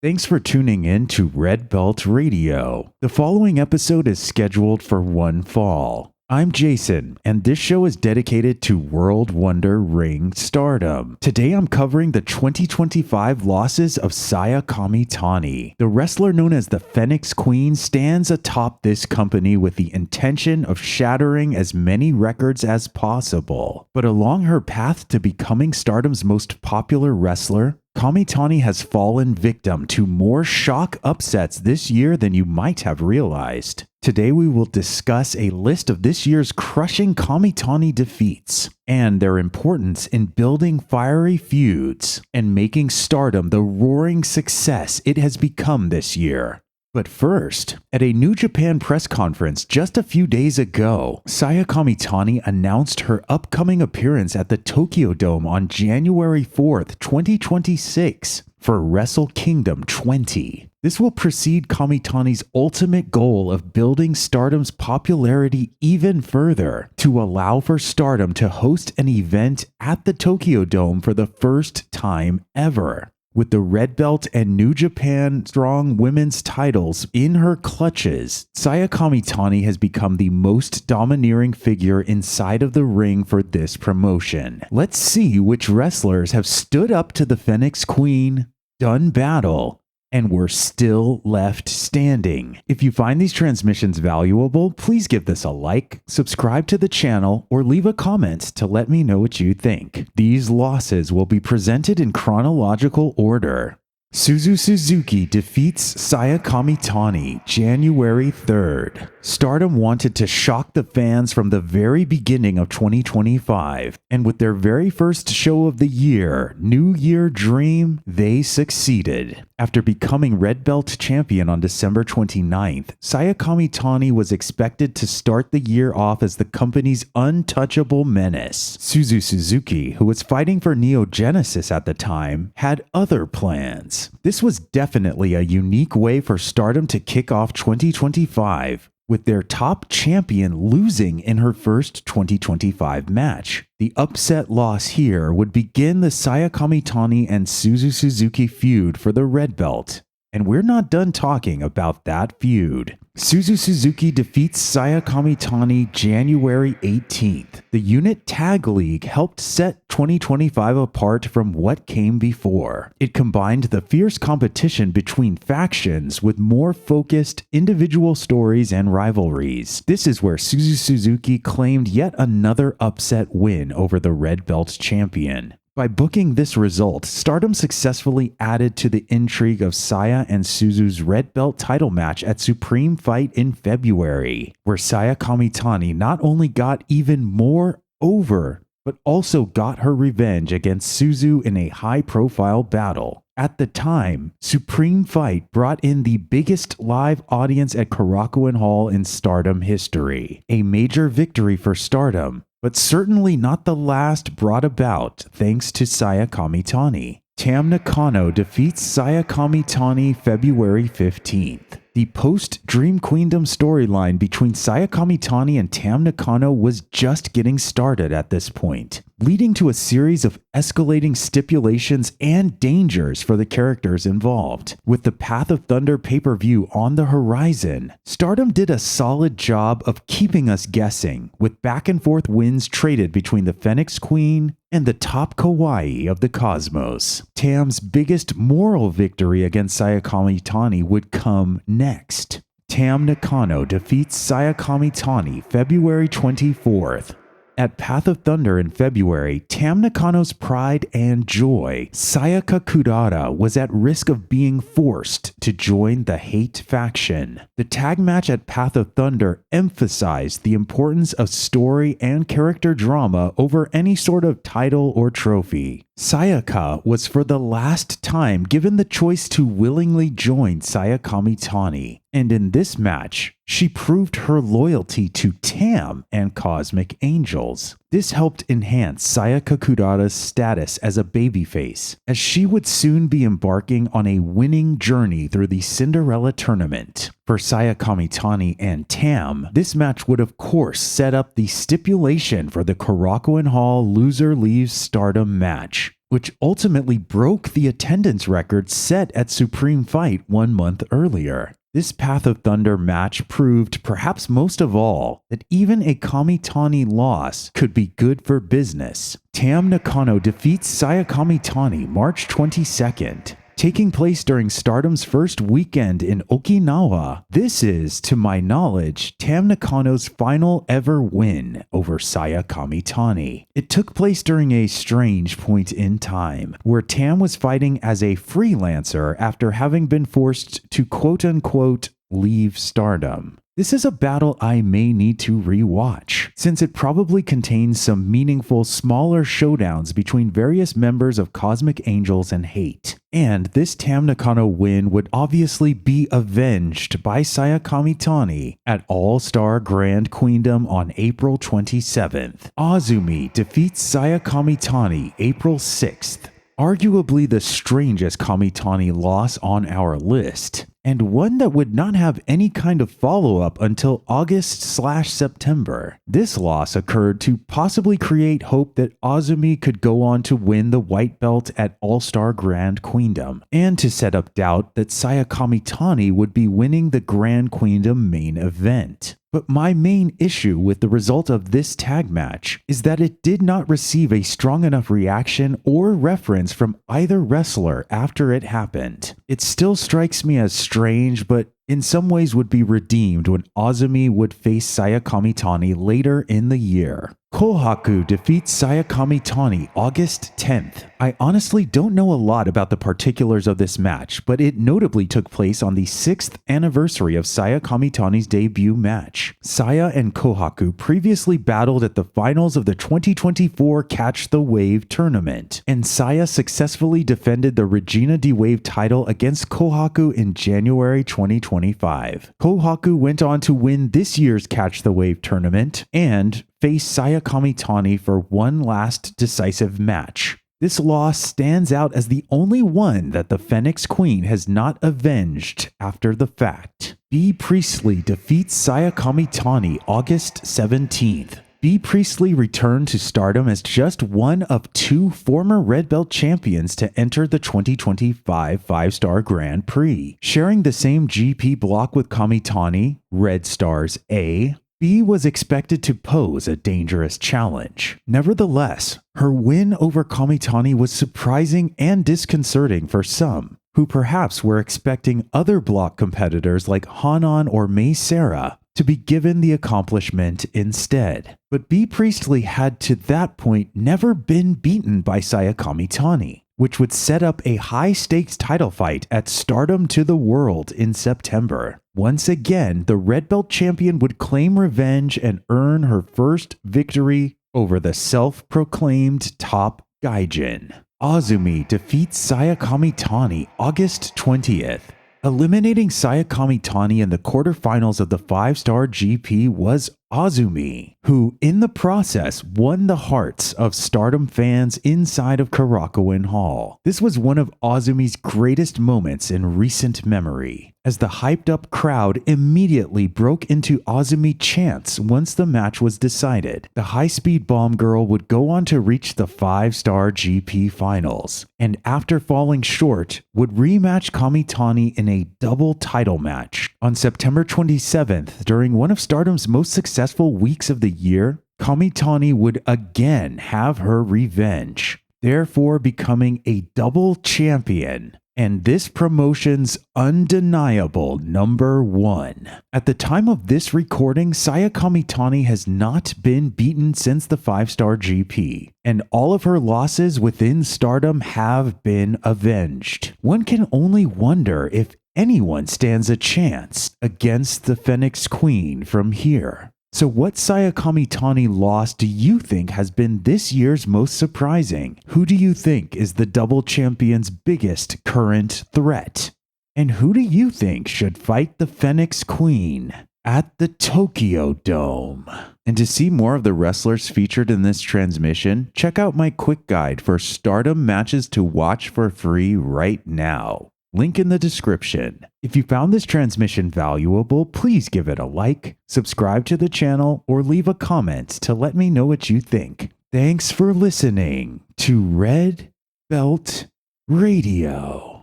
Thanks for tuning in to Red Belt Radio. The following episode is scheduled for one fall. I'm Jason, and this show is dedicated to World Wonder Ring Stardom. Today I'm covering the 2025 losses of Saya Kamitani. The wrestler known as the Phenex Queen stands atop this company with the intention of shattering as many records as possible. But along her path to becoming Stardom's most popular wrestler, Kamitani has fallen victim to more shock upsets this year than you might have realized. Today we will discuss a list of this year's crushing Kamitani defeats and their importance in building fiery feuds and making Stardom the roaring success it has become this year. But first, at a New Japan press conference just a few days ago, Saya Kamitani announced her upcoming appearance at the Tokyo Dome on January 4th, 2026 for Wrestle Kingdom 20. This will precede Kamitani's ultimate goal of building Stardom's popularity even further to allow for Stardom to host an event at the Tokyo Dome for the first time ever. With the Red Belt and New Japan Strong Women's titles in her clutches, Saya Kamitani has become the most domineering figure inside of the ring for this promotion. Let's see which wrestlers have stood up to the Phenex Queen, done battle, and were still left standing. If you find these transmissions valuable, please give this a like, subscribe to the channel, or leave a comment to let me know what you think. These losses will be presented in chronological order. Suzuki defeats Saya Kamitani January 3rd. Stardom wanted to shock the fans from the very beginning of 2025, and with their very first show of the year, New Year Dream, they succeeded. After becoming Red Belt champion on December 29th, Saya Kamitani was expected to start the year off as the company's untouchable menace. Suzuki, who was fighting for Neo Genesis at the time, had other plans. This was definitely a unique way for Stardom to kick off 2025, with their top champion losing in her first 2025 match. The upset loss here would begin the Saya Kamitani and Suzuki feud for the Red Belt. And we're not done talking about that feud. Suzuki defeats Saya Kamitani January 18th. The Unit Tag League helped set 2025 apart from what came before. It combined the fierce competition between factions with more focused individual stories and rivalries. This is where Suzuki claimed yet another upset win over the Red Belt champion. By booking this result, Stardom successfully added to the intrigue of Saya and Suzu's Red Belt title match at Supreme Fight in February, where Saya Kamitani not only got even more over, but also got her revenge against Suzu in a high-profile battle. At the time, Supreme Fight brought in the biggest live audience at Korakuen Hall in Stardom history, a major victory for Stardom, but certainly not the last brought about thanks to Saya Kamitani. Tam Nakano defeats Saya Kamitani February 15th. The post-Dream Queendom storyline between Saya Kamitani and Tam Nakano was just getting started at this point, leading to a series of escalating stipulations and dangers for the characters involved. With the Path of Thunder pay-per-view on the horizon, Stardom did a solid job of keeping us guessing, with back-and-forth wins traded between the Phenex Queen and the top kawaii of the cosmos. Tam's biggest moral victory against Saya Kamitani would come next. Tam Nakano defeats Saya Kamitani February 24th. At Path of Thunder in February, Tam Nakano's pride and joy, Sayaka Kurara, was at risk of being forced to join the H.A.T.E faction. The tag match at Path of Thunder emphasized the importance of story and character drama over any sort of title or trophy. Sayaka was for the last time given the choice to willingly join Saya Kamitani, and in this match, she proved her loyalty to Tam and Cosmic Angels. This helped enhance Sayaka Kurara's status as a babyface, as she would soon be embarking on a winning journey through the Cinderella tournament. For Saya Kamitani and Tam, this match would of course set up the stipulation for the Korakuen Hall Loser Leaves Stardom match. which ultimately broke the attendance record set at Supreme Fight 1 month earlier. This Path of Thunder match proved, perhaps most of all, that even a Kamitani loss could be good for business. Tam Nakano defeats Saya Kamitani March 22nd. Taking place during Stardom's first weekend in Okinawa, this is, to my knowledge, Tam Nakano's final ever win over Saya Kamitani. It took place during a strange point in time, where Tam was fighting as a freelancer after having been forced to quote-unquote leave Stardom. This is a battle I may need to rewatch, since it probably contains some meaningful smaller showdowns between various members of Cosmic Angels and H.A.T.E. And this Tam Nakano win would obviously be avenged by Saya Kamitani at All-Star Grand Queendom on April 27th. Azumi defeats Saya Kamitani April 6th. Arguably the strangest Kamitani loss on our list, and one that would not have any kind of follow-up until August/September. This loss occurred to possibly create hope that Azumi could go on to win the white belt at All-Star Grand Queendom, and to set up doubt that Saya Kamitani would be winning the Grand Queendom main event. But my main issue with the result of this tag match is that it did not receive a strong enough reaction or reference from either wrestler after it happened. It still strikes me as strange, but in some ways would be redeemed when Azumi would face Saya Kamitani later in the year. Cohaku defeats Saya Kamitani August 10th. I honestly don't know a lot about the particulars of this match, but it notably took place on the 6th anniversary of Saya Kamitani's debut match. Saya and Cohaku previously battled at the finals of the 2024 Catch the Wave tournament, and Saya successfully defended the Regina D Wave title against Cohaku in January 2025. Cohaku went on to win this year's Catch the Wave tournament and face Saya Kamitani for one last decisive match. This loss stands out as the only one that the Phenex Queen has not avenged after the fact. Priestley defeats Saya Kamitani August 17th. Priestley returned to Stardom as just one of 2 former Red Belt champions to enter the 2025 5-Star Grand Prix. Sharing the same GP block with Kamitani, Red Stars A, B was expected to pose a dangerous challenge. Nevertheless, her win over Kamitani was surprising and disconcerting for some, who perhaps were expecting other block competitors like Hanan or Mei Sarah to be given the accomplishment instead. But Priestley had to that point never been beaten by Saya Kamitani, which would set up a high-stakes title fight at Stardom to the World in September. Once again, the Red Belt champion would claim revenge and earn her first victory over the self-proclaimed top gaijin. Azumi defeats Saya Kamitani August 20th. Eliminating Saya Kamitani in the quarterfinals of the 5-Star GP was Azumi, who in the process won the hearts of Stardom fans inside of Korakuen Hall. This was one of Azumi's greatest moments in recent memory, as the hyped-up crowd immediately broke into Azumi chants once the match was decided. The high-speed bomb girl would go on to reach the 5-Star GP finals, and after falling short, would rematch Kamitani in a double title match. On September 27th, during one of Stardom's most successful weeks of the year, Kamitani would again have her revenge, therefore becoming a double champion, and this promotion's undeniable #1. At the time of this recording, Saya Kamitani has not been beaten since the 5-Star GP, and all of her losses within Stardom have been avenged. One can only wonder if anyone stands a chance against the Phenex Queen from here. So what Saya Kamitani loss do you think has been this year's most surprising? Who do you think is the double champion's biggest current threat? And who do you think should fight the Phenex Queen at the Tokyo Dome? And to see more of the wrestlers featured in this transmission, check out my quick guide for Stardom matches to watch for free right now. Link in the description. If you found this transmission valuable, please give it a like, subscribe to the channel, or leave a comment to let me know what you think. Thanks for listening to Red Belt Radio.